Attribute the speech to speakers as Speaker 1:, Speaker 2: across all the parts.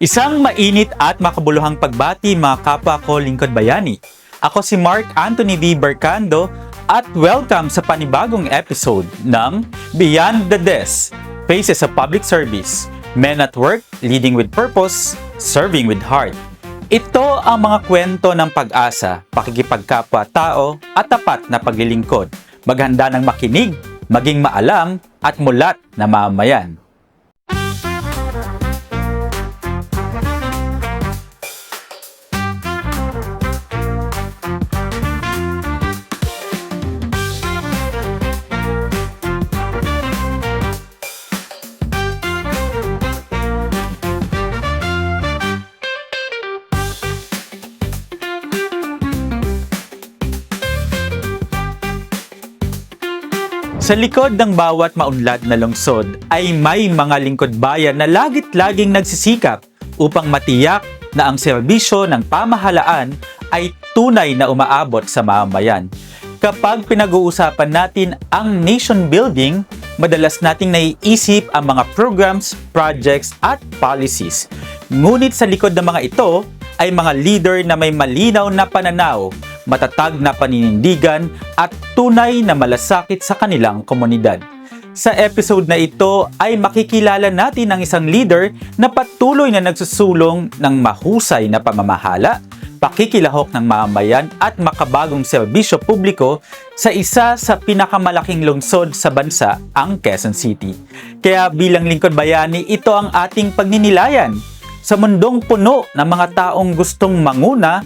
Speaker 1: Isang mainit at makabuluhang pagbati mga kapwa ko lingkod bayani. Ako si Mark Anthony V. Bercando at welcome sa panibagong episode ng Beyond the Desk, Faces of Public Service, Men at Work, Leading with Purpose, Serving with Heart. Ito ang mga kwento ng pag-asa, pakikipagkapwa-tao at tapat na paglilingkod. Maghanda ng makinig, maging maalam at mulat na mamamayan. Sa likod ng bawat maunlad na lungsod ay may mga lingkod bayan na lagit-laging nagsisikap upang matiyak na ang serbisyo ng pamahalaan ay tunay na umaabot sa mamamayan. Kapag pinag-uusapan natin ang nation building, madalas nating naiisip ang mga programs, projects at policies. Ngunit sa likod ng mga ito ay mga leader na may malinaw na pananaw, matatag na paninindigan at tunay na malasakit sa kanilang komunidad. Sa episode na ito ay makikilala natin ang isang leader na patuloy na nagsusulong ng mahusay na pamamahala, pakikilahok ng mamamayan at makabagong serbisyo publiko sa isa sa pinakamalaking lungsod sa bansa, ang Quezon City. Kaya bilang lingkod bayani, ito ang ating pagninilayan. Sa mundong puno ng mga taong gustong manguna,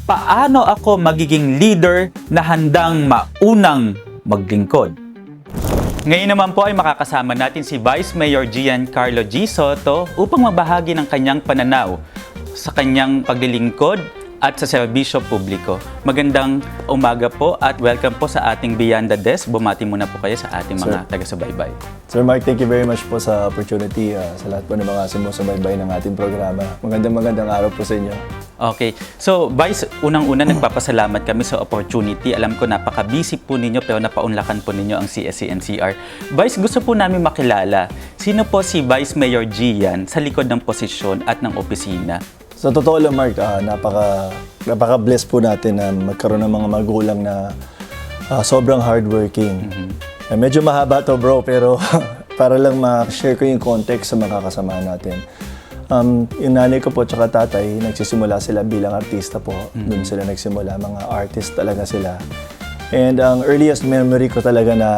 Speaker 1: paano ako magiging leader na handang maunang maglingkod? Ngayon naman po ay makakasama natin si Vice Mayor Giancarlo G. Soto upang mabahagi ng kanyang pananaw sa kanyang paglilingkod at sa serbisyo publiko. Magandang umaga po at welcome po sa ating Beyond the Desk. Bumati muna po kayo sa ating mga taga-subaybay.
Speaker 2: Sir Mark, thank you very much po sa opportunity, sa lahat po ng mga sumusubaybay ng ating programa. Magandang araw po sa inyo.
Speaker 1: Okay. So, Vice, unang-una nagpapasalamat kami sa opportunity. Alam ko napaka-busy po ninyo pero napaunlakan po ninyo ang CSC-NCR. Vice, gusto po namin makilala, sino po si Vice Mayor Gian sa likod ng posisyon at ng opisina?
Speaker 2: Sa totoo lang, Mark, napaka-blessed po natin na magkaroon ng mga magulang na sobrang hardworking. Medyo mahaba to, bro, pero para lang ma-share ko yung context sa mga kasama natin. Yung nanay ko po tsaka tatay, nagsisimula sila bilang artista po. Doon sila nagsimula, mga artist talaga sila. And ang earliest memory ko talaga na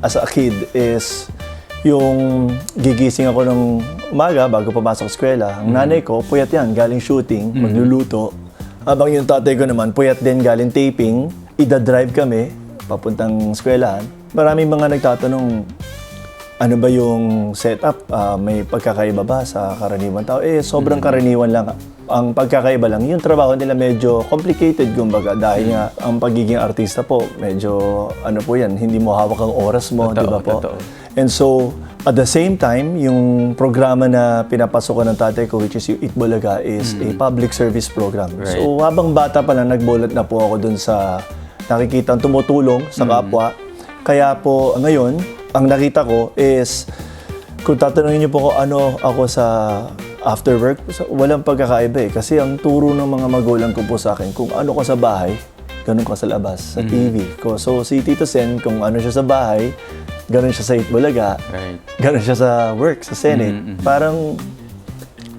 Speaker 2: as a kid is yung gigising ako ng umaga bago pumasok sa eskwela. Ang nanay ko, puyat yan, galing shooting, magluluto. Habang yung tatay ko naman, puyat din galing taping, ida-drive kami papuntang eskwelahan. Maraming mga nagtatanong, ano ba yung setup? May pagkakaiba ba sa karaniwan tao? Sobrang karaniwan lang. Ang pagkakaiba lang, yung trabaho nila medyo complicated, kumbaga, dahil nga ang pagiging artista po, medyo, ano po yan, hindi mo hawak ang oras mo, di ba po? And so, at the same time, yung programa na pinapasokan ng tatay ko, which is yung Itbulaga, is a public service program. Right. So, habang bata pa lang, nagbulat na po ako dun sa nakikitang tumutulong sa kapwa. Kaya po, ngayon, ang nakita ko is, kung tatanungin niyo po kung ano ako sa after work, walang pagkakaiba eh. Kasi ang turo ng mga magulang ko po sa akin, kung ano ko sa bahay, ganun ko sa labas, sa TV ko. So, si Tito Sen, kung ano siya sa bahay, ganun siya sa Itbulaga, ganun siya sa work, sa Senate. Parang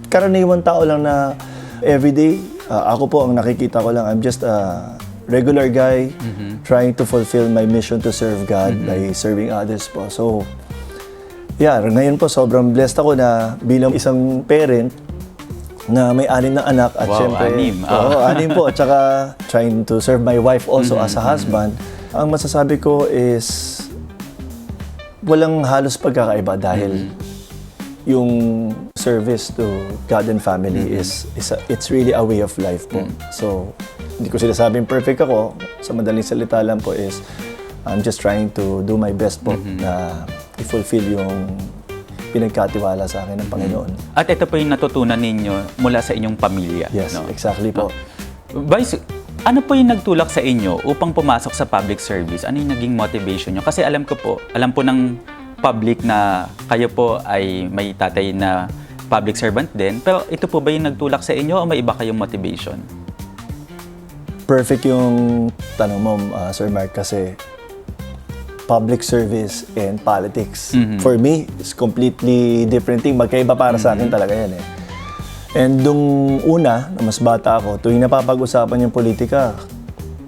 Speaker 2: karaniwan tao lang na everyday, ako po ang nakikita ko lang, I'm just a regular guy trying to fulfill my mission to serve God by serving others po. So, yeah, ngayon po sobrang blessed ako na bilang isang parent na may 6 na anak at syempre, 6 po, at saka trying to serve my wife also as a husband. Ang masasabi ko is walang halos pagkakaiba dahil yung service to God and family it's really a way of life po. So, hindi ko sinasabing perfect ako. Sa madaling salita lang po is I'm just trying to do my best po na i-fulfill yung pinagkatiwala sa akin ng Panginoon.
Speaker 1: At ito po yung natutunan ninyo mula sa inyong pamilya.
Speaker 2: Yes, no? Exactly po.
Speaker 1: Vice, ano po yung nagtulak sa inyo upang pumasok sa public service? Ano yung naging motivation nyo? Kasi alam po ng public na kayo po ay may tatay na public servant din. Pero ito po ba yung nagtulak sa inyo o may iba kayong motivation?
Speaker 2: Perfect yung tanong mo, Sir Mark, kasi public service and politics. For me, it's completely different thing. Magkaiba para sa akin talaga yan eh. And nung una, na mas bata ako, tuwing napapag-usapan yung politika,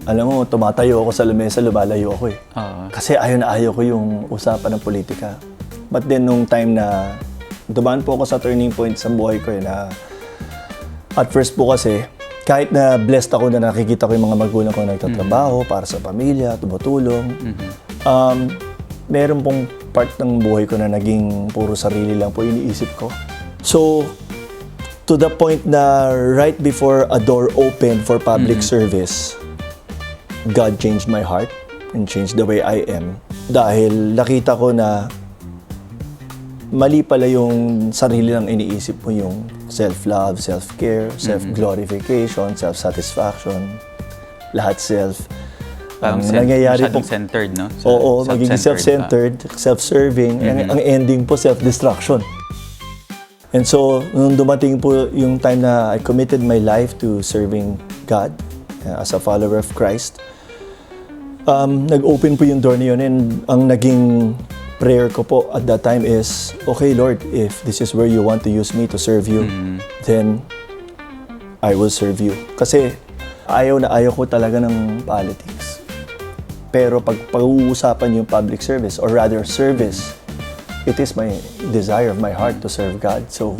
Speaker 2: alam mo, tumatayo ako sa lamesa, lumalayo ako eh. Kasi ayaw ko yung usapan ng politika. But then, nung time na dumaan po ako sa turning point sa buhay ko eh, na at first po kasi, kahit na blessed ako na nakikita ko yung mga magulang ko nagtatrabaho para sa pamilya, tumutulong, meron pong part ng buhay ko na naging puro sarili lang po iniisip ko. So, to the point na right before a door opened for public service, God changed my heart and changed the way I am. Dahil nakita ko na mali pala yung sarili lang iniisip mo, yung self-love, self-care, self-glorification, self-satisfaction, lahat self.
Speaker 1: Parang
Speaker 2: nangyayari po,
Speaker 1: centered, no?
Speaker 2: Oo, magiging self-centered, self-serving, ang ending po self-destruction. And so, nung dumating po yung time na I committed my life to serving God as a follower of Christ, nag-open po yung door na yun, and ang naging prayer ko po at that time is, okay Lord, if this is where you want to use me to serve you, then I will serve you. Kasi ayaw ko talaga ng politics. Pero pag pag-uusapan yung public service, or rather service, it is my desire of my heart to serve God. So,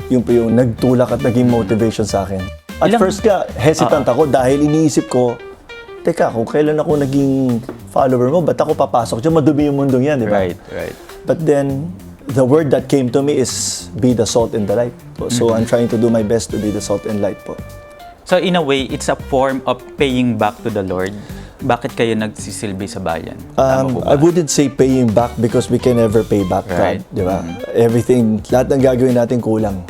Speaker 2: yun po yung nagtulak at naging motivation sa akin. At first ka, hesitant ako dahil iniisip ko, teka, kung kailan ako naging follower mo, ba't ako papasok dyan? Madumi yung mundong yan, di ba?
Speaker 1: Right.
Speaker 2: But then, the word that came to me is, be the salt and the light. So, I'm trying to do my best to be the salt and light po.
Speaker 1: So, in a way, it's a form of paying back to the Lord. Bakit kayo nagsisilbi sa bayan? Tama po ba?
Speaker 2: I wouldn't say paying back because we can never pay back
Speaker 1: Right.
Speaker 2: God, di ba? Everything, lahat ng gagawin natin kulang.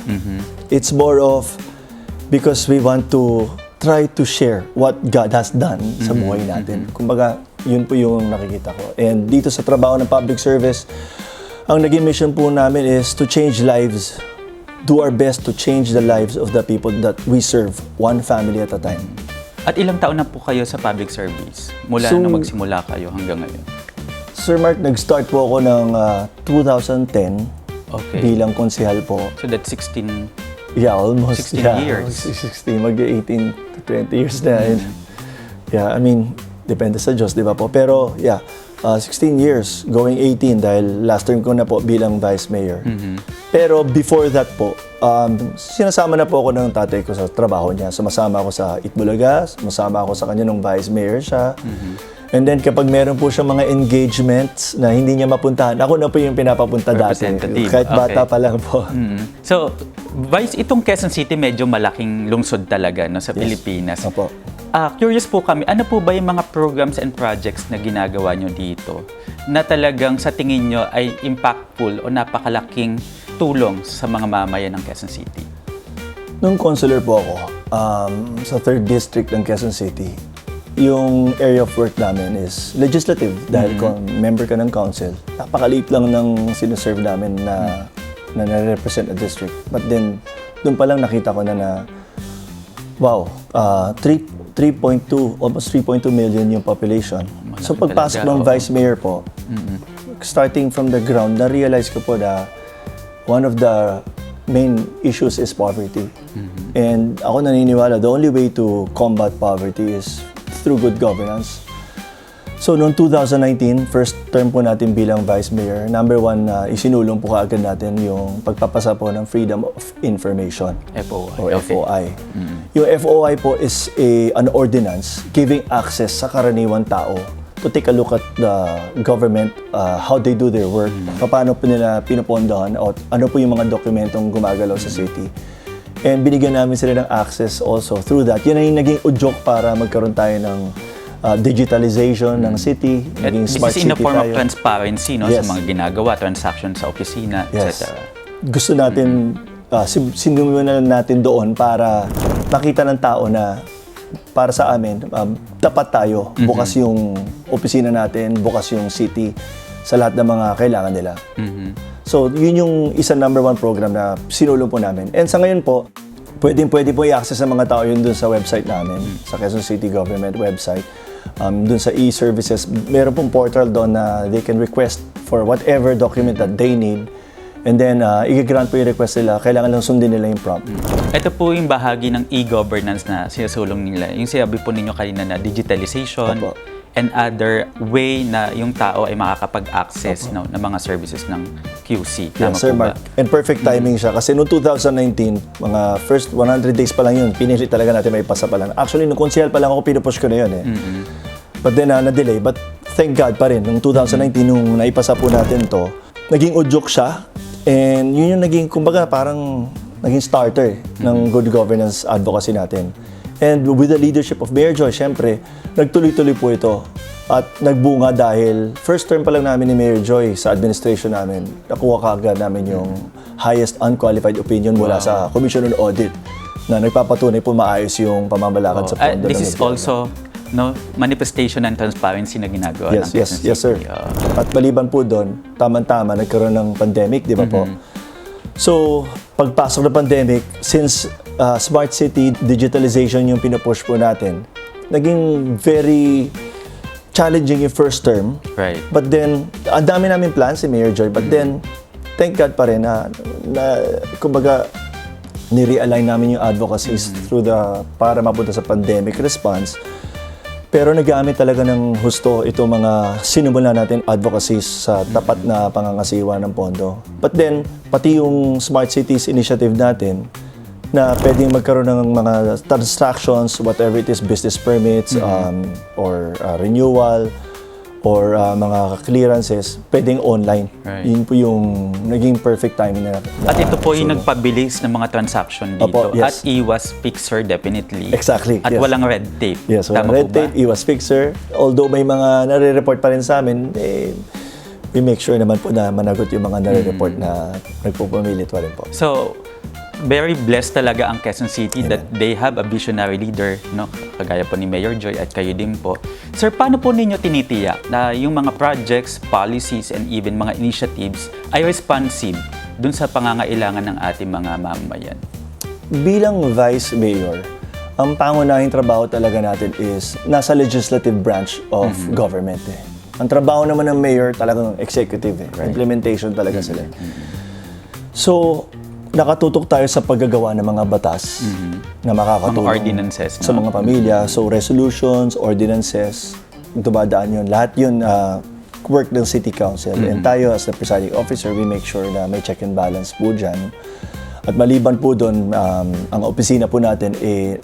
Speaker 2: It's more of because we want to try to share what God has done sa buhay natin. Kumbaga, yun po yung nakikita ko. And dito sa trabaho ng public service, ang naging mission po namin is to change lives, do our best to change the lives of the people that we serve, one family at a time.
Speaker 1: At ilang taon na po kayo sa public service? Mula
Speaker 2: So,
Speaker 1: na magsimula kayo hanggang ngayon?
Speaker 2: Sir Mark, nag-start po ako ng 2010
Speaker 1: Okay.
Speaker 2: bilang konsehal po.
Speaker 1: So that's 16...
Speaker 2: Yeah, almost
Speaker 1: 16 years.
Speaker 2: 16, mag-18 to 20 years na. And, yeah, I mean, depende sa Diyos, di ba po? Pero, yeah, 16 years, going 18 dahil last term ko na po bilang Vice Mayor. Pero before that po, sinasama na po ako ng tatay ko sa trabaho niya. Sumasama ako sa Itbulaga, sumasama ako sa kanya nung Vice Mayor siya. And then kapag meron po siya mga engagements na hindi niya mapuntahan, ako na po yung pinapapunta dati.
Speaker 1: Representative.
Speaker 2: Kahit bata
Speaker 1: Okay.
Speaker 2: pa lang po.
Speaker 1: So, Vice, itong Quezon City medyo malaking lungsod talaga no, sa Pilipinas.
Speaker 2: Opo.
Speaker 1: Curious po kami, ano po ba yung mga programs and projects na ginagawa nyo dito na talagang sa tingin nyo ay impactful o napakalaking tulong sa mga mamayan ng Quezon City?
Speaker 2: Nung consular po ako, sa 3rd District ng Quezon City, yung area of work namin is legislative dahil member ka ng council. Napakaliit lang ng sineserve namin na nare-represent a district. But then, doon pa lang nakita ko na wow, 3.2, almost 3.2 million yung population.
Speaker 1: Malaki
Speaker 2: So pagpasok
Speaker 1: talaga,
Speaker 2: ng
Speaker 1: oo.
Speaker 2: Vice Mayor po, starting from the ground, na-realize ko po na one of the main issues is poverty. And ako naniniwala, the only way to combat poverty is through good governance. So noong 2019, first term po natin bilang Vice Mayor, number one na isinulong po kaagad natin yung pagpapasa po ng Freedom of Information
Speaker 1: FOI.
Speaker 2: o
Speaker 1: Okay.
Speaker 2: FOI. Yung FOI po is an ordinance giving access sa karaniwang tao to take a look at the government, how they do their work, paano po nila pinupondohan, o ano po yung mga dokumentong gumagalaw sa city. And binigyan namin sila ng access also through that. Yun ay naging udyok para magkaroon tayo ng digitalization ng city, naging smart
Speaker 1: This is in
Speaker 2: city
Speaker 1: a form of
Speaker 2: tayo.
Speaker 1: transparency no,
Speaker 2: Yes.
Speaker 1: sa mga ginagawa, transaction sa opisina,
Speaker 2: Yes.
Speaker 1: etc.
Speaker 2: Gusto natin, sinumulan natin doon para makita ng tao na para sa amin, tapat tayo, bukas yung opisina natin, bukas yung city sa lahat ng mga kailangan nila. So, yun yung isa number one program na sinulong po namin. And sa ngayon po, pwede po i-access ng mga tao yun dun sa website namin, sa Quezon City Government website. Dun sa e-services, meron pong portal doon na they can request for whatever document that they need. And then, i-grant po yung request nila. Kailangan lang sundin nila yung prompt.
Speaker 1: Ito po yung bahagi ng e-governance na sinusulong nila. Yung sinabi po ninyo kanina na digitalization
Speaker 2: Opo.
Speaker 1: and other way na yung tao ay makakapag-access ng mga services ng QC. Tama
Speaker 2: Yes, Sir
Speaker 1: po ba?
Speaker 2: Mark. And perfect timing siya. Kasi noong 2019, mga first 100 days pa lang yun, pinili talaga natin may pasa pa lang. Actually, nung konsehal pa lang ako, pinupush ko na yun eh. But then, na-delay. But thank God pa rin, noong 2019, nung naipasa po natin to, naging udyok siya. And yun yung naging, kumbaga, parang naging starter ng good governance advocacy natin. And with the leadership of Mayor Joy, syempre, nagtuloy-tuloy po ito. At nagbunga dahil first term pa lang namin ni Mayor Joy sa administration namin, nakuha kaagad namin yung highest unqualified opinion mula sa Commission on Audit na nagpapatunay po maayos yung pamamalakad sa pondo.
Speaker 1: This
Speaker 2: ng
Speaker 1: is
Speaker 2: gobyerno.
Speaker 1: also manifestation and transparency na ginagawa ng Quezon City.
Speaker 2: Yes, sir. At maliban po doon, tama-tama, nagkaroon ng pandemic, di ba po? So, pagpasok ng pandemic, since Smart City digitalization yung pinupush po natin, naging very challenging yung first term.
Speaker 1: Right.
Speaker 2: But then, ang dami namin plans si Mayor Joy, but then, thank God pa rin na kumbaga, ni-realign namin yung advocacies para mapunta sa pandemic response. Pero nagamit talaga ng husto itong mga sinimula natin advocacies sa tapat na pangangasiwa ng pondo. But then, pati yung Smart Cities initiative natin, na pwedeng magkaroon ng mga transactions, whatever it is, business permits, or renewal, or mga clearances, pwedeng online.
Speaker 1: Right.
Speaker 2: Yun po yung naging perfect timing na
Speaker 1: At ito po yung
Speaker 2: sulong.
Speaker 1: nagpabilis ng mga transaction dito.
Speaker 2: Opo, yes.
Speaker 1: At iwas fixer definitely.
Speaker 2: Exactly,
Speaker 1: At
Speaker 2: yes.
Speaker 1: walang red tape.
Speaker 2: Yes,
Speaker 1: Tama
Speaker 2: red
Speaker 1: po ba?
Speaker 2: tape, iwas fixer. Although may mga nare-report pa rin sa amin, we make sure naman po na managot yung mga nare-report na nagpupumilit pa rin po.
Speaker 1: So, very blessed talaga ang Quezon City that they have a visionary leader, no? Kagaya po ni Mayor Joy at kayo din po. Sir, paano po ninyo tinitiyak na yung mga projects, policies, and even mga initiatives ay responsive dun sa pangangailangan ng ating mga mamamayan?
Speaker 2: Bilang Vice Mayor, ang pangunahing trabaho talaga natin is nasa legislative branch of government. Ang trabaho naman ng Mayor talagang executive. Implementation talaga sila. So, nakatutok tayo sa paggagawa ng mga batas na makakatulong
Speaker 1: Mga ordinances, no?
Speaker 2: sa mga pamilya. So, resolutions, ordinances, dumadaan yun. Lahat yun work ng City Council. And tayo as the presiding officer, we make sure na may check and balance po dyan. At maliban po doon, ang opisina po natin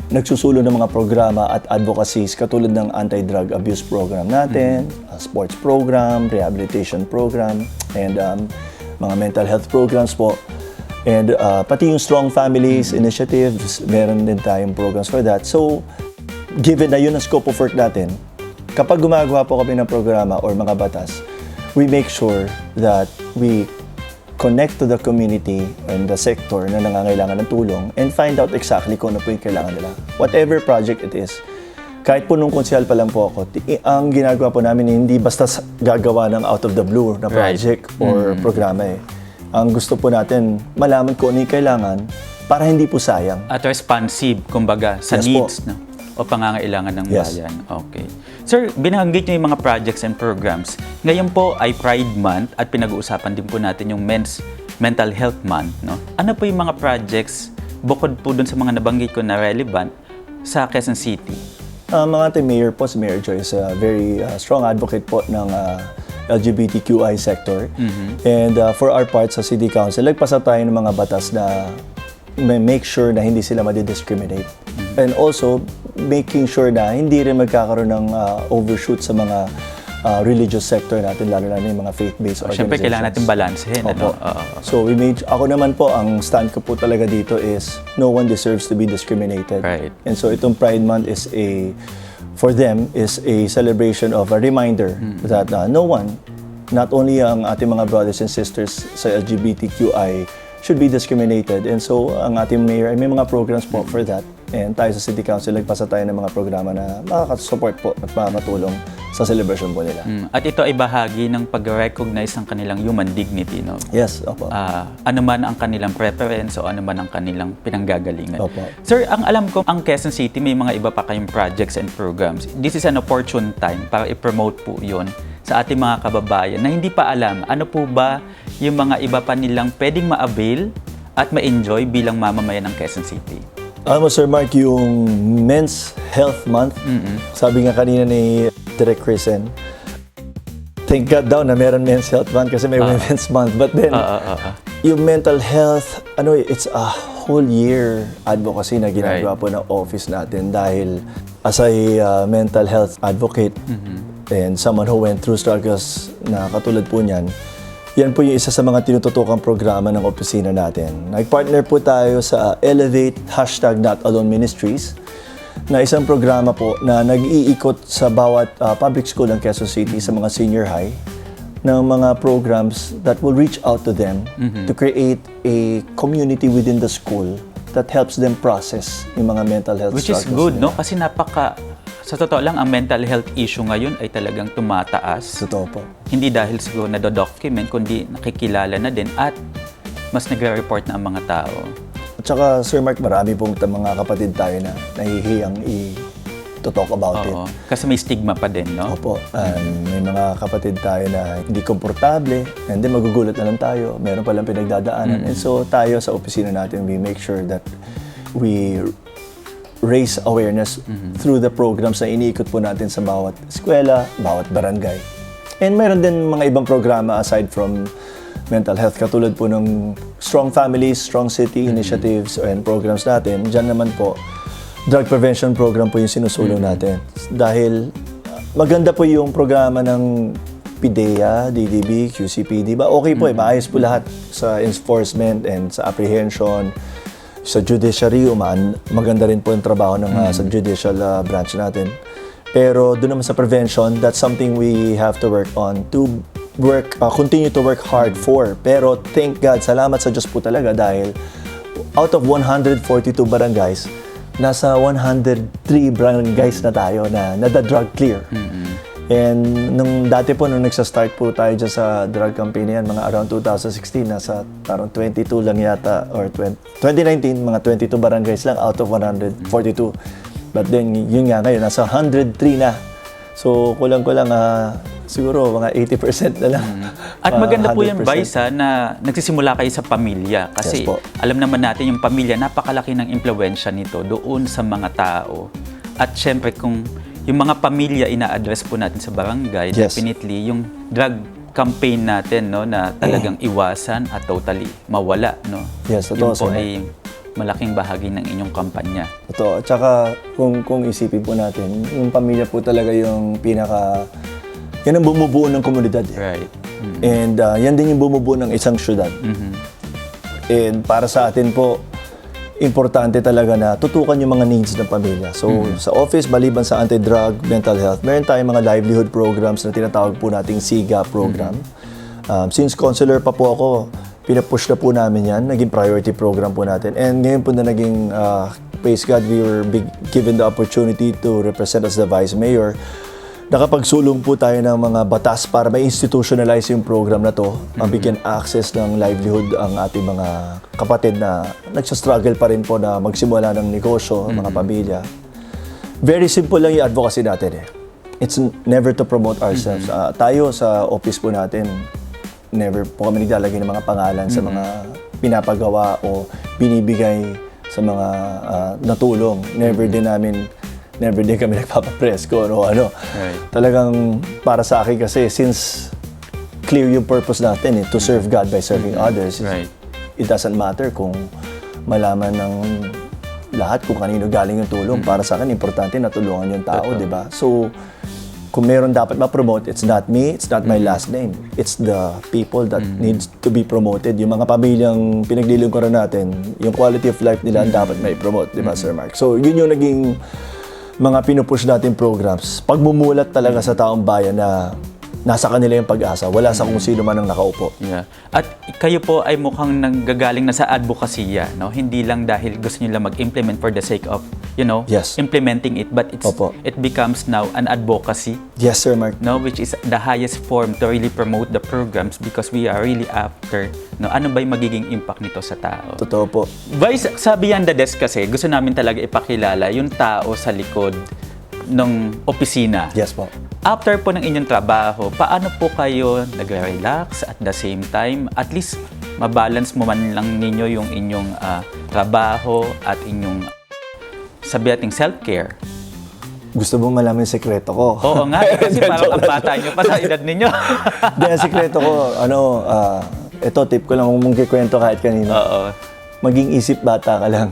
Speaker 2: nagsusulo ng mga programa at advocacies katulad ng anti-drug abuse program natin, sports program, rehabilitation program, and mga mental health programs po. And pati yung Strong Families initiatives, meron din tayong programs for that. So, given na yun ang scope of work natin, kapag gumagawa po kami ng programa or mga batas, we make sure that we connect to the community and the sector na nangangailangan ng tulong and find out exactly kung ano po yung kailangan nila. Whatever project it is, kahit po nung konsyal pa lang po ako, ang ginagawa po namin hindi basta gagawa ng out of the blue na project or programa eh. Ang gusto po natin, malaman kung ano yung kailangan para hindi po sayang.
Speaker 1: At responsive, kumbaga, sa
Speaker 2: Yes po.
Speaker 1: needs, no? O pangangailangan ng
Speaker 2: Yes.
Speaker 1: bayan. Okay. Sir, binanggit niyo yung mga projects and programs. Ngayon po ay Pride Month at pinag-uusapan din po natin yung Mental Health Month, no? Ano po yung mga projects, bukod po dun sa mga nabanggit ko na relevant, sa Quezon City?
Speaker 2: Mga ating mayor po, si Mayor Joy, is a very strong advocate po ng LGBTQI sector. And for our part sa City Council, nagpasa tayo ng mga batas na may make sure na hindi sila madidiscriminate. And also, making sure na hindi rin magkakaroon ng overshoot sa mga religious sector natin, lalo na yung mga faith-based organizations.
Speaker 1: Siyempre, kailangan natin balansehin.
Speaker 2: Opo.
Speaker 1: Ano?
Speaker 2: So, ako naman po, ang stand ko po talaga dito is no one deserves to be discriminated.
Speaker 1: Right.
Speaker 2: And so, itong Pride Month is for them, is a celebration of a reminder that no one, not only ang ating mga brothers and sisters sa LGBTQI, should be discriminated. And so, ang ating mayor ay may mga programs po for that. And tayo sa City Council, nagpasa tayo ng mga programa na makakasupport po at makakatulong sa celebration po nila.
Speaker 1: At ito ay bahagi ng pag-recognize ng kanilang human dignity, no?
Speaker 2: Yes, opo.
Speaker 1: Ano man ang kanilang preference o ano man ang kanilang pinanggagalingan.
Speaker 2: Opo.
Speaker 1: Sir, ang alam ko, ang Quezon City may mga iba pa kayong projects and programs. This is an opportune time para i-promote po yon sa ating mga kababayan na hindi pa alam ano po ba yung mga iba pa nilang pwedeng ma-avail at ma-enjoy bilang mamamayan ng Quezon City.
Speaker 2: Alam mo, Sir Mark, yung Men's Health Month, sabi nga kanina ni Direk Krisen, thank God daw na meron Men's Health Month kasi may Women's Month. But then, yung mental health, it's a whole year advocacy na ginagawa po ng office natin dahil as a mental health advocate and someone who went through struggles na katulad po niyan, yan po yung isa sa mga tinututokang programa ng opisina natin. Nag-partner po tayo sa Elevate #NotAloneMinistries na isang programa po na nag-iikot sa bawat public school ng Quezon City sa mga senior high ng mga programs that will reach out to them to create a community within the school that helps them process yung mga mental health
Speaker 1: Which is
Speaker 2: struggles
Speaker 1: good,
Speaker 2: nila.
Speaker 1: no? Kasi sa totoo lang, ang mental health issue ngayon ay talagang tumataas.
Speaker 2: Totoo po.
Speaker 1: Hindi dahil siguro na-document, kundi nakikilala na din at mas nagre-report na ang mga tao.
Speaker 2: At saka, Sir Mark, marami pong mga kapatid tayo na nahihiyang i-talk about it.
Speaker 1: Oo. Kasi may stigma pa din, no?
Speaker 2: Opo. May mga kapatid tayo na hindi komportable and then magugulat na lang tayo. Meron palang pinagdadaanan. And so tayo sa opisina natin, we make sure that we raise awareness through the programs na iniikot po natin sa bawat eskwela, bawat barangay. And meron din mga ibang programa aside from mental health, katulad po ng Strong Families, Strong City initiatives and programs natin. Diyan naman po, drug prevention program po yung sinusulong natin. Dahil maganda po yung programa ng PIDEA, DDB, QCPD. Okay po maayos po lahat sa enforcement and sa apprehension. Sa judiciary, maganda rin po yung trabaho ng sa judicial branch natin. Pero doon naman sa prevention, that's something we have to work on to continue to work hard for. Pero thank God, salamat sa Diyos po talaga dahil out of 142 barangays, nasa 103 barangays na tayo na nada-drug clear. And nung dati po, nung nagsa-start po tayo dyan sa drug campaign na yan, mga around 2016, nasa parang 22 lang yata, or 2019, mga 22 barangays lang out of 142. But then, yun nga ngayon, nasa 103 na. So, kulang-kulang, siguro mga 80% na lang.
Speaker 1: At maganda po
Speaker 2: 100%.
Speaker 1: yan, Vice, na nagsisimula kayo sa pamilya. Kasi
Speaker 2: Yes po.
Speaker 1: alam naman natin yung pamilya, napakalaki ng impluwensya nito doon sa mga tao. At syempre, kung yung mga pamilya ina-address po natin sa barangay,
Speaker 2: Yes.
Speaker 1: definitely, yung drug campaign natin, no, na talagang iwasan at totally mawala, no?
Speaker 2: Yes, totoo,
Speaker 1: Yun po
Speaker 2: sir.
Speaker 1: ay malaking bahagi ng inyong kampanya.
Speaker 2: Totoo. At saka, kung isipin po natin, yung pamilya po talaga yung yan ang bumubuo ng komunidad.
Speaker 1: Right.
Speaker 2: And yan din yung bumubuo ng isang syudad. And para sa atin po, importante talaga na tutukan yung mga needs ng pamilya. So, sa office, maliban sa anti-drug, mental health, meron tayong mga livelihood programs na tinatawag po nating SIGA program. Since counselor pa po ako, pinapush na po namin yan. Naging priority program po natin. And ngayon po na naging, praise God, we were given the opportunity to represent as the Vice Mayor. Nakapagsulong po tayo ng mga batas para ma-institutionalize yung program na to. Bigyan access ng livelihood ang ating mga kapatid na nagsastruggle pa rin po na magsimula ng negosyo, mga pamilya. Very simple lang yung advocacy natin eh. It's never to promote ourselves. Tayo sa office po natin, never po kami naglalagay ng mga pangalan sa mga pinapagawa o binibigay sa mga natulong. Never din kami nagpapapress ko o ano.
Speaker 1: Right.
Speaker 2: Talagang para sa akin kasi since clear yung purpose natin to serve God by serving others.
Speaker 1: Right.
Speaker 2: It doesn't matter kung malaman ng lahat kung kanino galing yung tulong. Para sa akin, importante na tulungan yung tao, di ba? So, kung meron dapat ma-promote, it's not me, it's not my last name. It's the people that needs to be promoted. Yung mga pamilyang pinaglilingkuran natin, yung quality of life nila ang dapat may promote, di ba, Sir Mark? So, yun yung naging mga pinupush natin programs. Pagmumulat talaga sa taong bayan na nasa kanila yung pag-asa. Wala sa kung sino man ang nakaupo.
Speaker 1: Yeah. At kayo po ay mukhang nanggagaling na sa advokasya, no? Hindi lang dahil gusto niyo lang mag-implement for the sake of,
Speaker 2: Yes.
Speaker 1: implementing it, but
Speaker 2: Opo.
Speaker 1: it becomes now an advocacy,
Speaker 2: Yes, Sir Mark.
Speaker 1: no, which is the highest form to really promote the programs because we are really after, no, ano ba yung magiging impact nito sa tao.
Speaker 2: Totoo po.
Speaker 1: Vice, sa Beyond the Desk kasi, gusto namin talaga ipakilala yung tao sa likod ng opisina.
Speaker 2: Yes po.
Speaker 1: After po ng inyong trabaho, paano po kayo nagre-relax at the same time? At least, mabalance mo man lang ninyo yung inyong trabaho at inyong sabi nating self-care.
Speaker 2: Gusto mo malaman yung sekreto ko?
Speaker 1: Oo nga, kasi parang ang bata nyo pa sa edad ninyo.
Speaker 2: Hindi, ang sekreto ko, ito tip ko lang kung mong kikwento kahit kanino.
Speaker 1: Oo.
Speaker 2: Maging isip bata ka lang.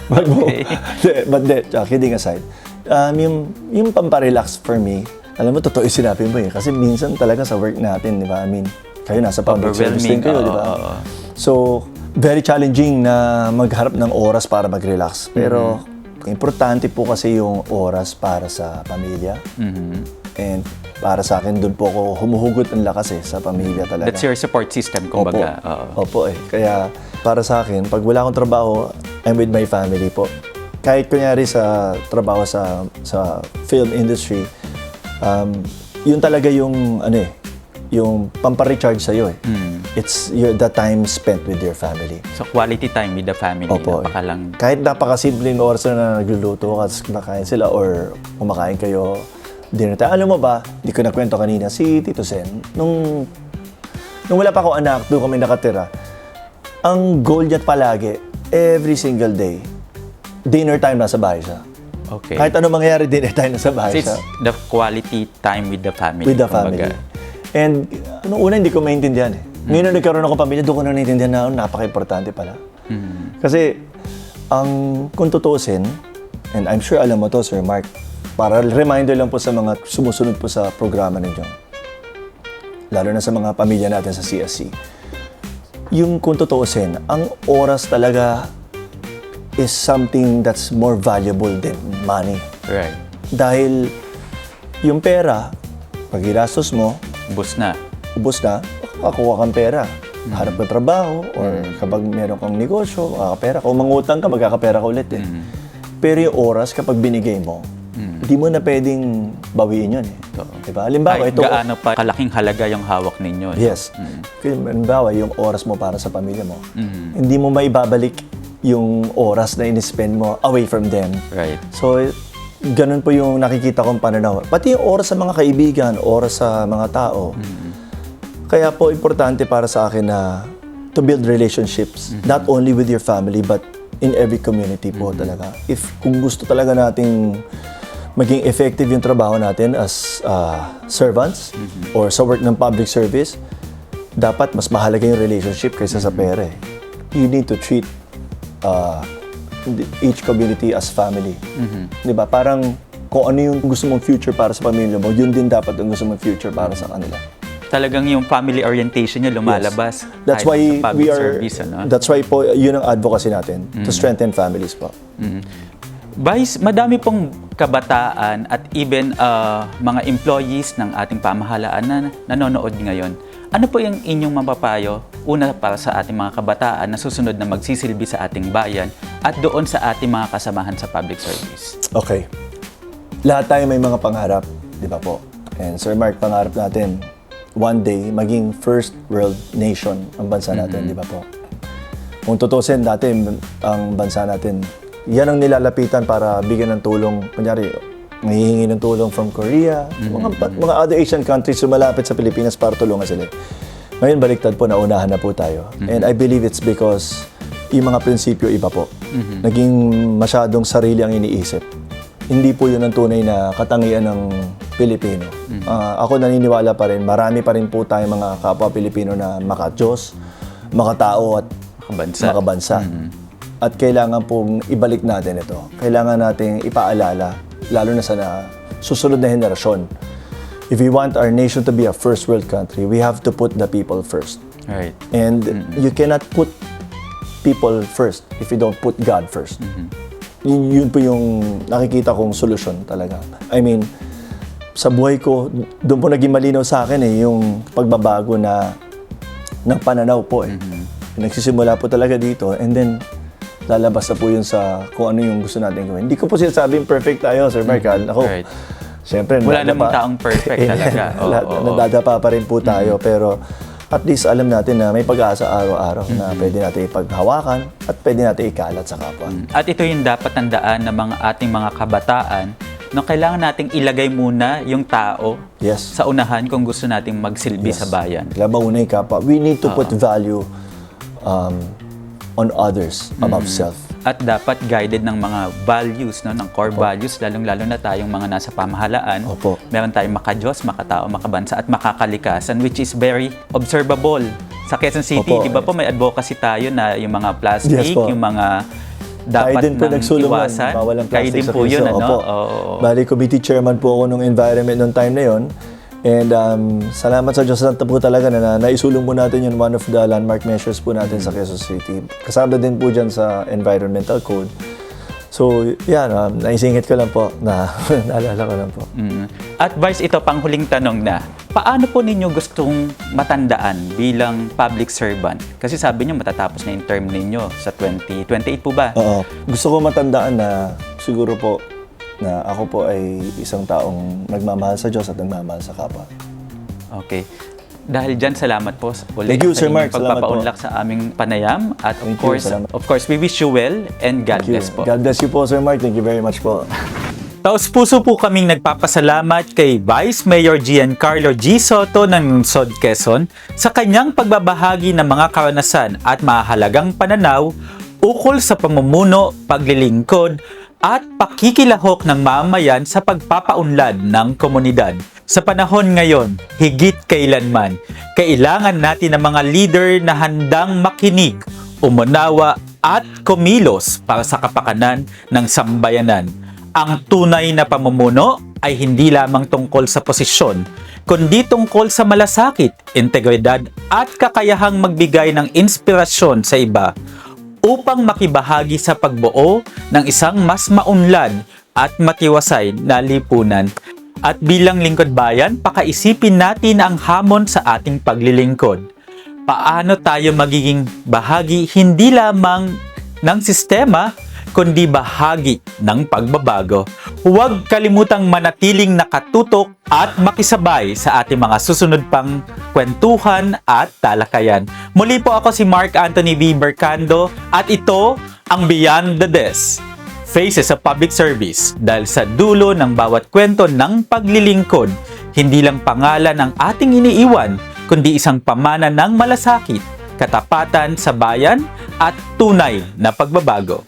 Speaker 1: Okay.
Speaker 2: But kidding aside, yung pamparelax for me, alam mo, totoo yung sinabi mo eh. Kasi minsan talaga sa work natin, di ba? I mean, kayo nasa public service din kayo, di ba? So, very challenging na magharap ng oras para mag-relax. Pero, importante po kasi yung oras para sa pamilya. And para sa akin, doon po ako humuhugot ng lakas eh, sa pamilya talaga.
Speaker 1: That's your support system, kumbaga.
Speaker 2: Opo eh. Kaya para sa akin, pag wala akong trabaho, I'm with my family po. Kahit kunyari sa trabaho sa film industry, yun talaga yung yung pampa-recharge sa'yo eh. It's the time spent with your family.
Speaker 1: So, quality time with the family.
Speaker 2: Opo.
Speaker 1: Napakalang...
Speaker 2: Kahit napakasimpleng oras na nagluluto kasi kumakain sila or kumakain kayo dinner time. Alam mo ba, hindi ko nakwento kanina, si Tito Sen, nung wala pa akong anak, doon kami nakatira, ang goal niya palagi, every single day, dinner time nasa bahay siya.
Speaker 1: Okay.
Speaker 2: Kahit ano mangyayari, dinner time nasa bahay
Speaker 1: So,
Speaker 2: siya.
Speaker 1: it's the quality time with the family.
Speaker 2: With the family.
Speaker 1: kumbaga.
Speaker 2: And nung una, hindi ko maintindihan eh. Ngayon nung nagkaroon ako pamilya, doon ko na naintindihan na napaka-importante pala. Kasi, kung tutuusin, and I'm sure alam mo to, Sir Mark, para reminder lang po sa mga sumusunod po sa programa ninyo, lalo na sa mga pamilya natin sa CSC, yung kung tutuusin, ang oras talaga is something that's more valuable than money.
Speaker 1: Right.
Speaker 2: Dahil yung pera, pag ginastos mo,
Speaker 1: Ubus na.
Speaker 2: ubos na, makakuha kang pera. Hanap ka trabaho, or kapag meron kang negosyo, makakapera. Kung mangutang ka, magkakapera ka ulit eh. Pero yung oras, kapag binigay mo, hindi mo na pwedeng bawiin yun eh. Diba? Halimbawa,
Speaker 1: Kahit
Speaker 2: ito...
Speaker 1: gaano pa kalaking halaga yung hawak ninyo. no?
Speaker 2: Yes. Halimbawa, yung oras mo para sa pamilya mo, hindi mo maibabalik yung oras na in-spend mo away from them.
Speaker 1: Right.
Speaker 2: So, ganun po yung nakikita kong pananaw. Pati yung oras sa mga kaibigan, oras sa mga tao. Kaya po, importante para sa akin na to build relationships, not only with your family, but in every community po talaga. Kung gusto talaga nating maging effective yung trabaho natin as servants or sa work ng public service, dapat mas mahalaga yung relationship kaysa sa pera eh. You need to treat each community as family. Di ba? Parang kung ano yung gusto mong future para sa pamilya mo, yun din dapat ang gusto mong future para sa kanila.
Speaker 1: Talagang yung family orientation niya lumalabas.
Speaker 2: That's
Speaker 1: kahit
Speaker 2: why
Speaker 1: sa public
Speaker 2: we are,
Speaker 1: service, ano?
Speaker 2: that's why po, yun ang advocacy natin, to strengthen families po.
Speaker 1: Vice, madami pong kabataan at even mga employees ng ating pamahalaan na nanonood ngayon. Ano po yung inyong mapapayo? Una, para sa ating mga kabataan na susunod na magsisilbi sa ating bayan at doon sa ating mga kasamahan sa public service.
Speaker 2: Okay. Lahat tayo may mga pangarap, di ba po? And Sir Mark, pangarap natin, one day, maging first world nation ang bansa natin, di ba po? Kung tutusin natin, ang bansa natin, yan ang nilalapitan para bigyan ng tulong. Kunyari, mahihingi ng tulong from Korea, mga other Asian countries sumalapit sa Pilipinas para tulungan sila. Ngayon, baliktad po, naunahan na po tayo. And I believe it's because yung mga prinsipyo iba po. Naging masyadong sarili ang iniisip. Hindi po yun ang tunay na katangian ng Pilipino. Ako naniniwala pa rin, marami pa rin po tayong mga kapwa Pilipino na maka-Diyos, makatao at makabansa. At kailangan pong ibalik natin ito. Kailangan nating ipaalala, lalo na sa susunod na henerasyon. If we want our nation to be a first world country, we have to put the people first.
Speaker 1: Right.
Speaker 2: And you cannot put people first if you don't put God first. Yun po yung nakikita kong solusyon talaga. I mean, sa buhay ko, doon po naging malinaw sa akin yung pagbabago ng pananaw po Nagsisimula po talaga dito and then lalabas na po yun sa kung ano yung gusto natin gawin. Hindi ko po sinasabing perfect tayo, Sir Mark. Ako,
Speaker 1: Right.
Speaker 2: siyempre,
Speaker 1: Wala namang taong perfect talaga.
Speaker 2: Nadadapa pa rin po tayo, pero at least alam natin na may pag-asa araw-araw na pwede natin ipaghawakan at pwede natin ikalat sa kapwa.
Speaker 1: At ito yung dapat tandaan ng mga ating mga kabataan na kailangan nating ilagay muna yung tao
Speaker 2: Yes.
Speaker 1: sa unahan kung gusto nating magsilbi sa bayan.
Speaker 2: Kailangan mauna yung kapwa. We need to put value on others above self.
Speaker 1: At dapat guided ng mga values, no, ng core values, lalong-lalo na tayong mga nasa pamahalaan.
Speaker 2: Opo.
Speaker 1: Meron tayong makadiyos, makatao, makabansa, at makakalikasan, which is very observable. Sa Quezon City,
Speaker 2: Opo.
Speaker 1: di ba po may advocacy tayo na yung mga plastic,
Speaker 2: Yes po.
Speaker 1: yung mga
Speaker 2: Tayo
Speaker 1: dapat
Speaker 2: din po
Speaker 1: nang
Speaker 2: nagsulungan,
Speaker 1: iwasan.
Speaker 2: bawal ang
Speaker 1: Kayo
Speaker 2: plastic
Speaker 1: din
Speaker 2: sa
Speaker 1: po
Speaker 2: Quezon.
Speaker 1: yun, ano?
Speaker 2: Opo.
Speaker 1: Oo.
Speaker 2: Bali, committee chairman po ako nung environment nung time na yon. And salamat sa Diyos Santa po talaga na naisulong po natin yun, one of the landmark measures po natin sa Quezon City. Kasama din po dyan sa environmental code. So, yan, naisingit ko lang po na naalala ko lang po.
Speaker 1: At Vice, ito panghuling tanong na, paano po ninyo gustong matandaan bilang public servant? Kasi sabi niyo matatapos na yung term ninyo sa 2028 po ba?
Speaker 2: Oo. Gusto ko matandaan na siguro po na ako po ay isang taong nagmamahal sa Diyos at nagmamahal sa kapwa.
Speaker 1: Okay. Dahil dyan, salamat po ulit
Speaker 2: Thank you,
Speaker 1: sa
Speaker 2: Sir
Speaker 1: inyong
Speaker 2: Mark. Salamat
Speaker 1: pagpapaunlak sa aming panayam. At
Speaker 2: Thank you, salamat.
Speaker 1: of course, we wish you well and God
Speaker 2: Thank you.
Speaker 1: bless po.
Speaker 2: God bless you po, Sir Mark. Thank you very much po.
Speaker 1: Taos puso po kaming nagpapasalamat kay Vice Mayor Giancarlo G. Soto ng Lungsod Quezon sa kanyang pagbabahagi ng mga karanasan at mahalagang pananaw ukol sa pamumuno, paglilingkod, at pakikilahok ng mamayan sa pagpapaunlad ng komunidad. Sa panahon ngayon, higit kailanman, kailangan natin ng mga leader na handang makinig, umunawa at kumilos para sa kapakanan ng sambayanan. Ang tunay na pamumuno ay hindi lamang tungkol sa posisyon, kundi tungkol sa malasakit, integridad at kakayahang magbigay ng inspirasyon sa iba upang makibahagi sa pagbuo ng isang mas maunlad at matiwasay na lipunan. At bilang lingkod bayan, pakaisipin natin ang hamon sa ating paglilingkod. Paano tayo magiging bahagi hindi lamang ng sistema, kundi bahagi ng pagbabago. Huwag kalimutang manatiling nakatutok at makisabay sa ating mga susunod pang kwentuhan at talakayan. Muli po ako si Mark Anthony V. Bercando at ito ang Beyond the Desk, Faces of Public Service. Dahil sa dulo ng bawat kwento ng paglilingkod, hindi lang pangalan ang ating iniiwan, kundi isang pamana ng malasakit, katapatan sa bayan at tunay na pagbabago.